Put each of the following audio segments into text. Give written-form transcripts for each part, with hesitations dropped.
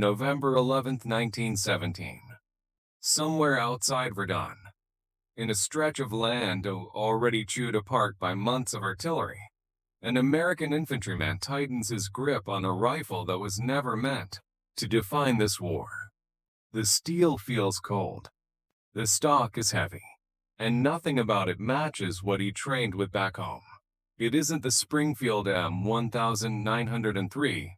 November 11, 1917. Somewhere outside Verdun, in a stretch of land already chewed apart by months of artillery, an American infantryman tightens his grip on a rifle that was never meant to define this war. The steel feels cold. The stock is heavy, and nothing about it matches what he trained with back home. It isn't the Springfield M1917,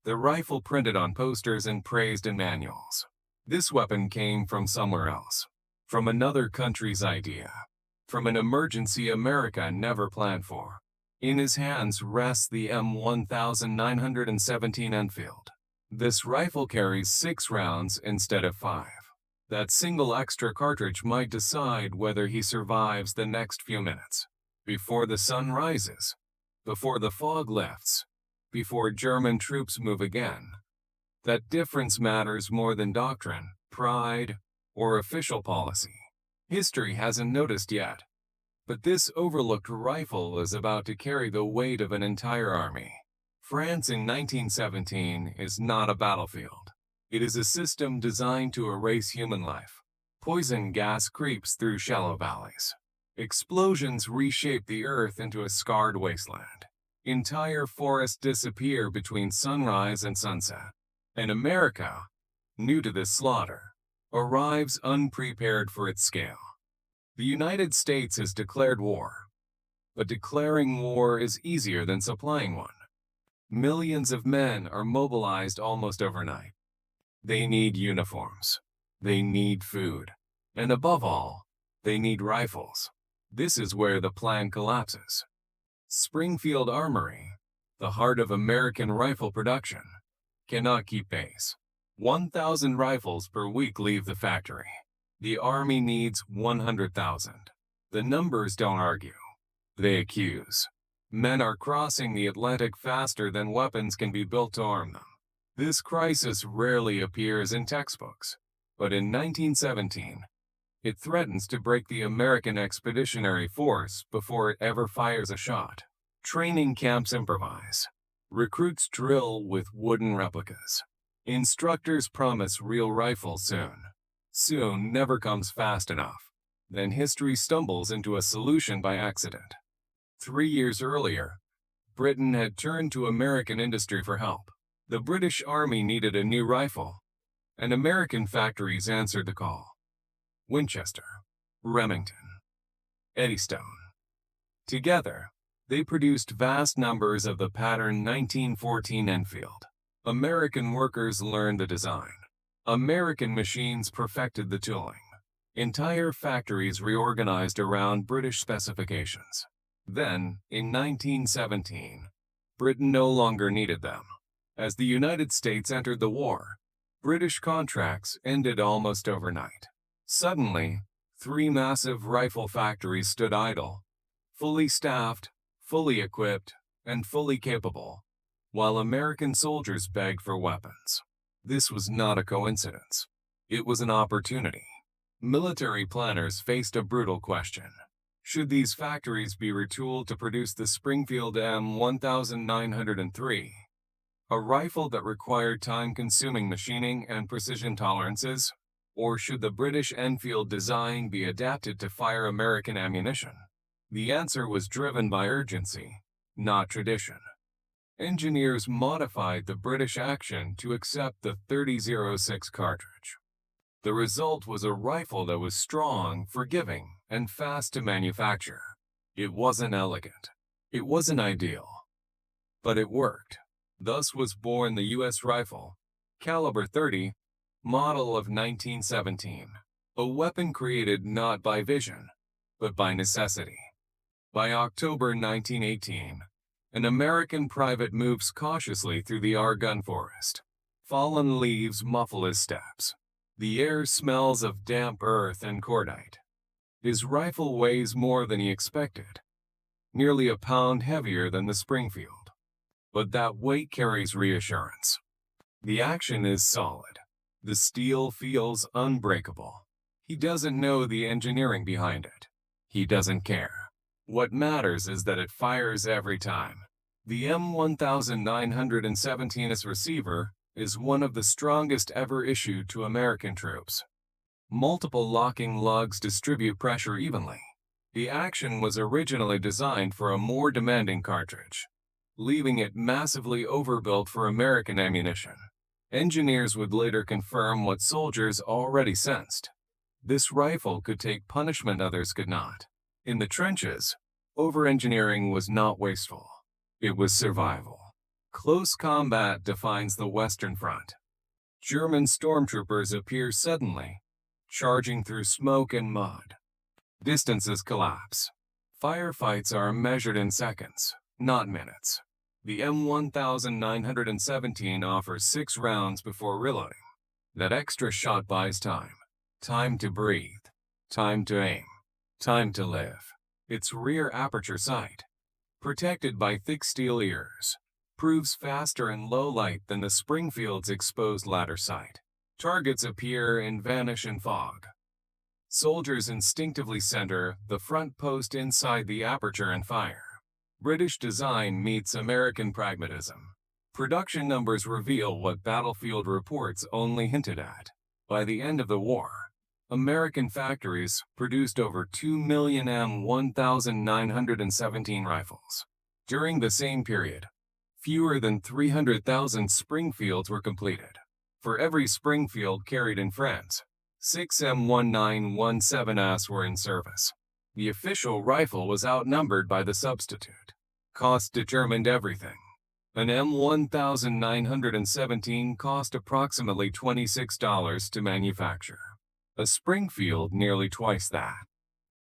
the rifle printed on posters and praised in manuals. This weapon came from somewhere else, from another country's idea, from an emergency America never planned for. In his hands rests the M1917 Enfield. This rifle carries 6 rounds instead of 5. That single extra cartridge might decide whether he survives the next few minutes. Before the sun rises, before the fog lifts, before German troops move again. That difference matters more than doctrine, pride, or official policy. History hasn't noticed yet, but this overlooked rifle is about to carry the weight of an entire army. France in 1917 is not a battlefield. It is a system designed to erase human life. Poison gas creeps through shallow valleys. Explosions reshape the earth into a scarred wasteland. Entire forests disappear between sunrise and sunset. And America, new to this slaughter, arrives unprepared for its scale. The United States has declared war, but declaring war is easier than supplying one. Millions of men are mobilized almost overnight. They need uniforms. They need food. And above all, they need rifles. This is where the plan collapses. Springfield Armory, the heart of American rifle production, cannot keep pace. 1,000 rifles per week leave the factory. The Army needs 100,000. The numbers don't argue. They accuse. Men are crossing the Atlantic faster than weapons can be built to arm them. This crisis rarely appears in textbooks, but in 1917, it threatens to break the American Expeditionary Force before it ever fires a shot. Training camps improvise. Recruits drill with wooden replicas. Instructors promise real rifles soon. Soon never comes fast enough. Then history stumbles into a solution by accident. 3 years earlier, Britain had turned to American industry for help. The British Army needed a new rifle, and American factories answered the call. Winchester, Remington, Eddystone. Together, they produced vast numbers of the pattern 1914 Enfield. American workers learned the design. American machines perfected the tooling. Entire factories reorganized around British specifications. Then, in 1917, Britain no longer needed them. As the United States entered the war, British contracts ended almost overnight. Suddenly, 3 massive rifle factories stood idle, fully staffed, fully equipped, and fully capable, while American soldiers begged for weapons. This was not a coincidence. It was an opportunity. Military planners faced a brutal question. Should these factories be retooled to produce the Springfield M1903, a rifle that required time-consuming machining and precision tolerances, or should the British Enfield design be adapted to fire American ammunition? The answer was driven by urgency, not tradition. Engineers modified the British action to accept the .30-06 cartridge. The result was a rifle that was strong, forgiving, and fast to manufacture. It wasn't elegant. It wasn't ideal. But it worked. Thus was born the U.S. rifle, caliber .30, model of 1917, a weapon created not by vision, but by necessity. By October 1918, an American private moves cautiously through the Argonne forest. Fallen leaves muffle his steps. The air smells of damp earth and cordite. His rifle weighs more than he expected, nearly a pound heavier than the Springfield. But that weight carries reassurance. The action is solid. The steel feels unbreakable. He doesn't know the engineering behind it. He doesn't care. What matters is that it fires every time. The M1917's receiver, is one of the strongest ever issued to American troops. Multiple locking lugs distribute pressure evenly. The action was originally designed for a more demanding cartridge, leaving it massively overbuilt for American ammunition. Engineers would later confirm what soldiers already sensed. This rifle could take punishment others could not. In the trenches, over-engineering was not wasteful. It was survival. Close combat defines the Western Front. German stormtroopers appear suddenly, charging through smoke and mud. Distances collapse. Firefights are measured in seconds, not minutes. The M1917 offers 6 rounds before reloading. That extra shot buys time. Time to breathe. Time to aim. Time to live. Its rear aperture sight, protected by thick steel ears, proves faster in low light than the Springfield's exposed ladder sight. Targets appear and vanish in fog. Soldiers instinctively center the front post inside the aperture and fire. British design meets American pragmatism. Production numbers reveal what battlefield reports only hinted at. By the end of the war, American factories produced over 2 million M1917 rifles. During the same period, fewer than 300,000 Springfields were completed. For every Springfield carried in France, 6 M1917s were in service. The official rifle was outnumbered by the substitute. Cost determined everything. An M1917 cost approximately $26 to manufacture. A Springfield nearly twice that.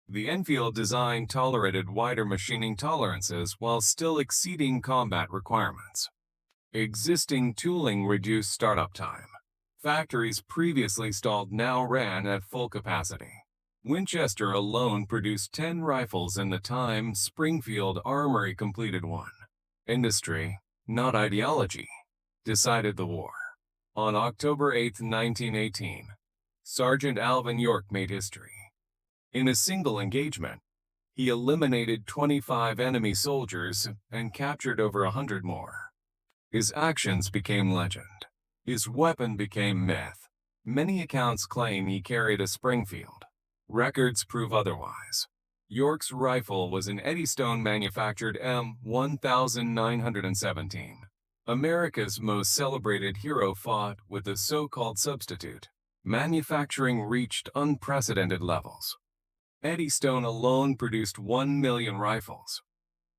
The Enfield design tolerated wider machining tolerances while still exceeding combat requirements. Existing tooling reduced startup time. Factories previously stalled now ran at full capacity. Winchester alone produced 10 rifles in the time Springfield Armory completed 1. Industry, not ideology, decided the war. On October 8, 1918, Sergeant Alvin York made history. In a single engagement, he eliminated 25 enemy soldiers and captured over 100 more. His actions became legend. His weapon became myth. Many accounts claim he carried a Springfield. Records prove otherwise. York's rifle was an Eddystone-manufactured M1917. America's most celebrated hero fought with a so-called substitute. Manufacturing reached unprecedented levels. Eddystone alone produced 1 million rifles,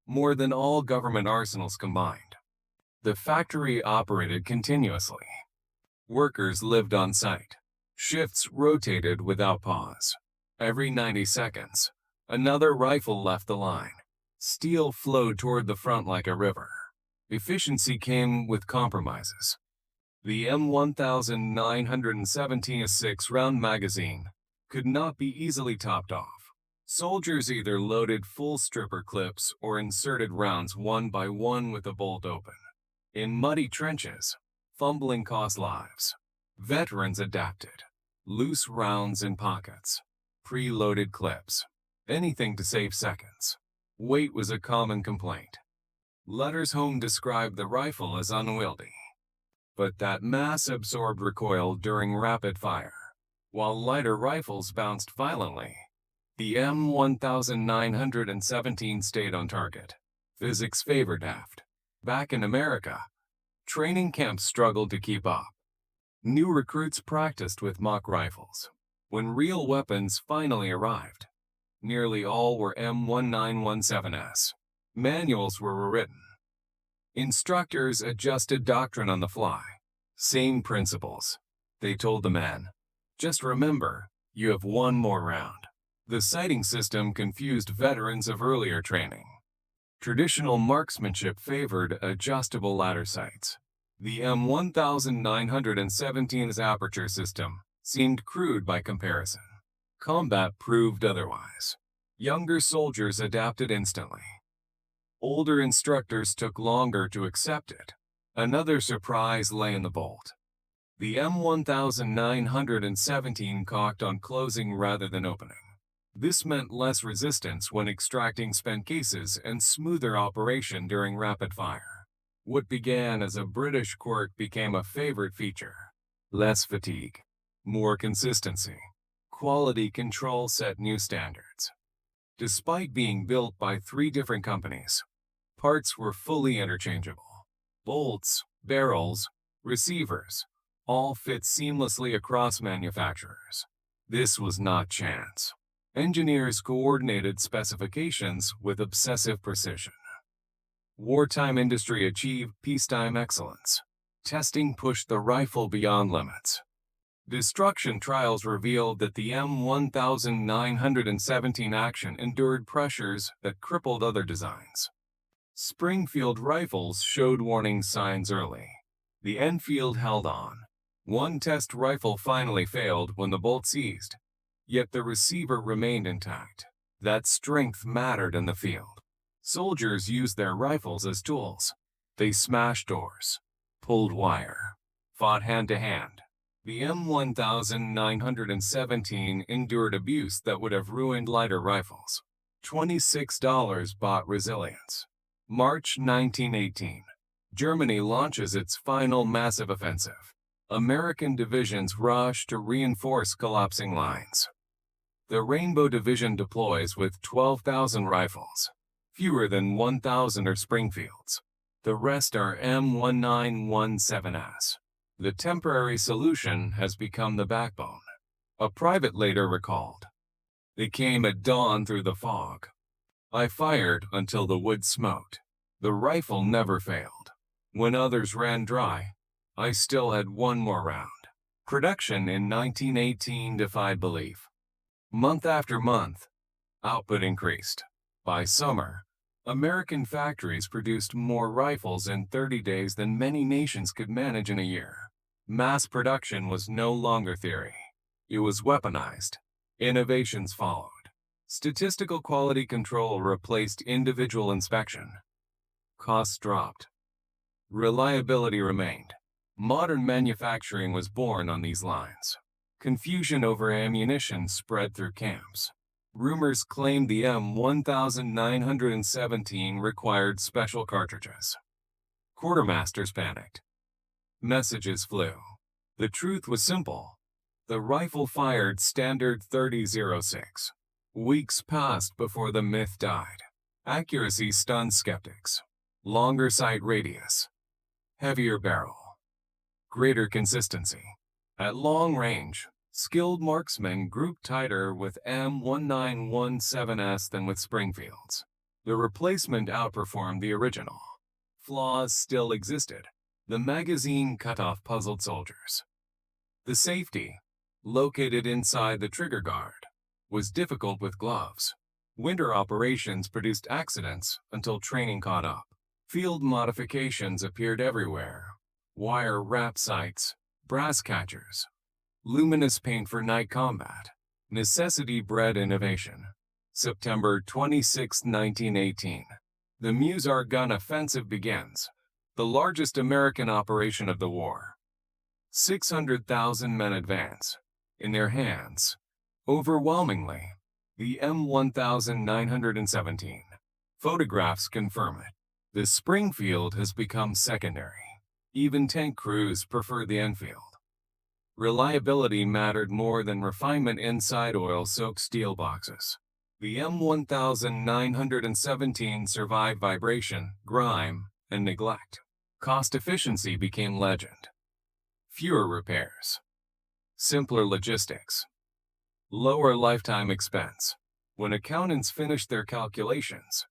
more than all government arsenals combined. The factory operated continuously. Workers lived on site. Shifts rotated without pause. Every 90 seconds, another rifle left the line. Steel flowed toward the front like a river. Efficiency came with compromises. The M1917 6-round magazine could not be easily topped off. Soldiers either loaded full stripper clips or inserted rounds one by one with the bolt open. In muddy trenches, fumbling cost lives. Veterans adapted. Loose rounds in pockets. Pre-loaded clips. Anything to save seconds. Weight was a common complaint. Letters home described the rifle as unwieldy. But that mass absorbed recoil during rapid fire. While lighter rifles bounced violently, the M1917 stayed on target. Physics favored aft. Back in America, training camps struggled to keep up. New recruits practiced with mock rifles. When real weapons finally arrived, nearly all were M1917s. Manuals were rewritten. Instructors adjusted doctrine on the fly. Same principles. They told the men, just remember, you have one more round. The sighting system confused veterans of earlier training. Traditional marksmanship favored adjustable ladder sights. The M1917's aperture system seemed crude by comparison. Combat proved otherwise. Younger soldiers adapted instantly. Older instructors took longer to accept it. Another surprise lay in the bolt. The M1917 cocked on closing rather than opening. This meant less resistance when extracting spent cases and smoother operation during rapid fire. What began as a British quirk became a favorite feature. Less fatigue, more consistency. Quality control set new standards. Despite being built by 3 different companies, parts were fully interchangeable. Bolts, barrels, receivers, all fit seamlessly across manufacturers. This was not chance. Engineers coordinated specifications with obsessive precision. Wartime industry achieved peacetime excellence. Testing pushed the rifle beyond limits. Destruction trials revealed that the M1917 action endured pressures that crippled other designs. Springfield rifles showed warning signs early. The Enfield held on. One test rifle finally failed when the bolt seized, yet the receiver remained intact. That strength mattered in the field. Soldiers used their rifles as tools. They smashed doors, pulled wire, fought hand-to-hand. The M1917 endured abuse that would have ruined lighter rifles. $26 bought resilience. March 1918. Germany launches its final massive offensive. American divisions rush to reinforce collapsing lines. The Rainbow Division deploys with 12,000 rifles. Fewer than 1,000 are Springfields. The rest are M1917s. The temporary solution has become the backbone. A private later recalled. It came at dawn through the fog. I fired until the wood smoked. The rifle never failed. When others ran dry, I still had one more round. Production in 1918 defied belief. Month after month, output increased. By summer, American factories produced more rifles in 30 days than many nations could manage in a year. Mass production was no longer theory. It was weaponized. Innovations followed. Statistical quality control replaced individual inspection. Costs dropped. Reliability remained. Modern manufacturing was born on these lines. Confusion over ammunition spread through camps. Rumors claimed the M1917 required special cartridges. Quartermasters panicked. Messages flew. The truth was simple. The rifle fired standard 30.06. Weeks passed before the myth died. Accuracy stunned skeptics. Longer sight radius. Heavier barrel. Greater consistency. At long range, skilled marksmen grouped tighter with M1917s than with Springfields. The replacement outperformed the original. Flaws still existed. The magazine cutoff puzzled soldiers. The safety, located inside the trigger guard, was difficult with gloves. Winter operations produced accidents until training caught up. Field modifications appeared everywhere. Wire wrap sights, brass catchers, luminous paint for night combat. Necessity bred innovation. September 26, 1918. The Musar gun offensive begins. The largest American operation of the war. 600,000 men advance. In their hands, overwhelmingly, the M1917. Photographs confirm it. The Springfield has become secondary. Even tank crews prefer the Enfield. Reliability mattered more than refinement inside oil-soaked steel boxes. The M1917 survived vibration, grime, and neglect. Cost efficiency became legend. Fewer repairs. Simpler logistics. Lower lifetime expense. When accountants finished their calculations,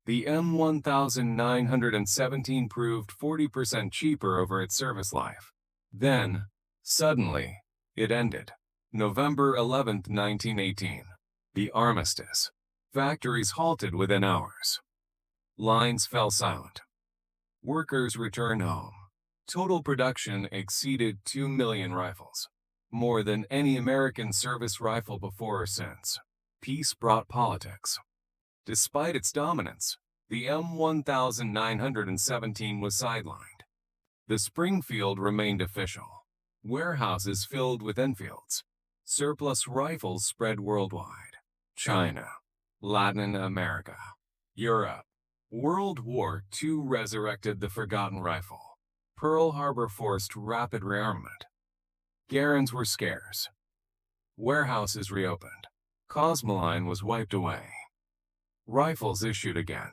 the M1917 proved 40% cheaper over its service life. Then, suddenly, it ended. November 11, 1918. The armistice. Factories halted within hours. Lines fell silent. Workers returned home. Total production exceeded 2 million rifles, more than any American service rifle before or since. Peace brought politics. Despite its dominance, the M1917 was sidelined. The Springfield remained official. Warehouses filled with Enfields. Surplus rifles spread worldwide. China, Latin America, Europe, World War II resurrected the forgotten rifle. Pearl Harbor forced rapid rearmament. Garand were scarce. Warehouses reopened. Cosmoline was wiped away. Rifles issued again.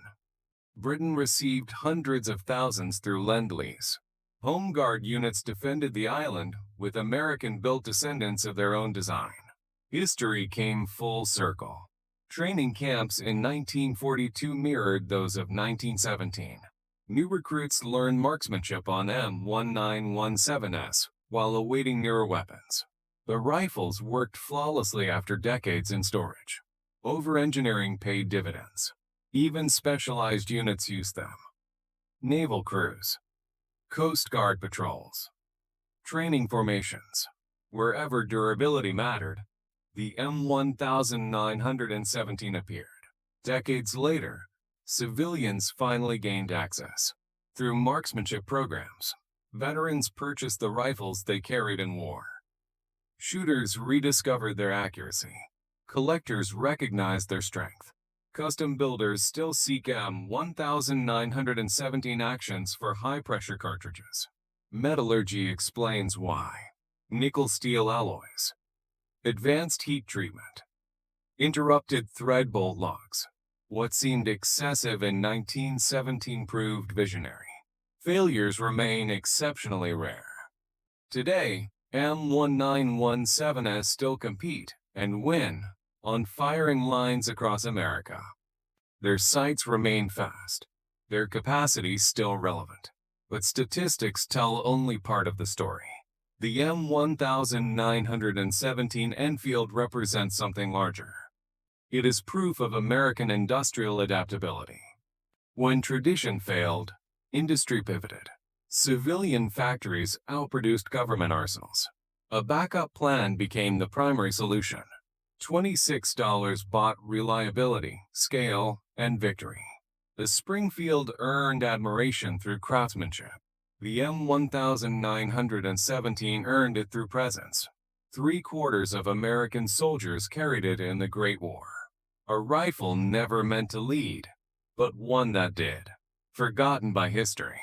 Britain received hundreds of thousands through Lend-Lease. Home Guard units defended the island with American-built descendants of their own design. History came full circle. Training camps in 1942 mirrored those of 1917. New recruits learned marksmanship on M1917s while awaiting newer weapons. The rifles worked flawlessly after decades in storage. Over-engineering paid dividends. Even specialized units used them. Naval crews. Coast Guard patrols. Training formations. Wherever durability mattered, the M1917 appeared. Decades later, civilians finally gained access. Through marksmanship programs, veterans purchased the rifles they carried in war. Shooters rediscovered their accuracy. Collectors recognized their strength. Custom builders still seek M1917 actions for high-pressure cartridges. Metallurgy explains why. Nickel-steel alloys. Advanced heat treatment. Interrupted thread bolt locks. What seemed excessive in 1917 proved visionary. Failures remain exceptionally rare. Today, M1917s still compete and win on firing lines across America. Their sights remain fast. Their capacity still relevant. But statistics tell only part of the story. The M1917 Enfield represents something larger. It is proof of American industrial adaptability. When tradition failed, industry pivoted. Civilian factories outproduced government arsenals. A backup plan became the primary solution. $26 bought reliability, scale, and victory. The Springfield earned admiration through craftsmanship. The M1917 earned it through presence. 3/4 of American soldiers carried it in the Great War. A rifle never meant to lead, but one that did. Forgotten by history.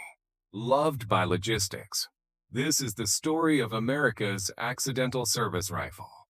Loved by logistics. This is the story of America's accidental service rifle.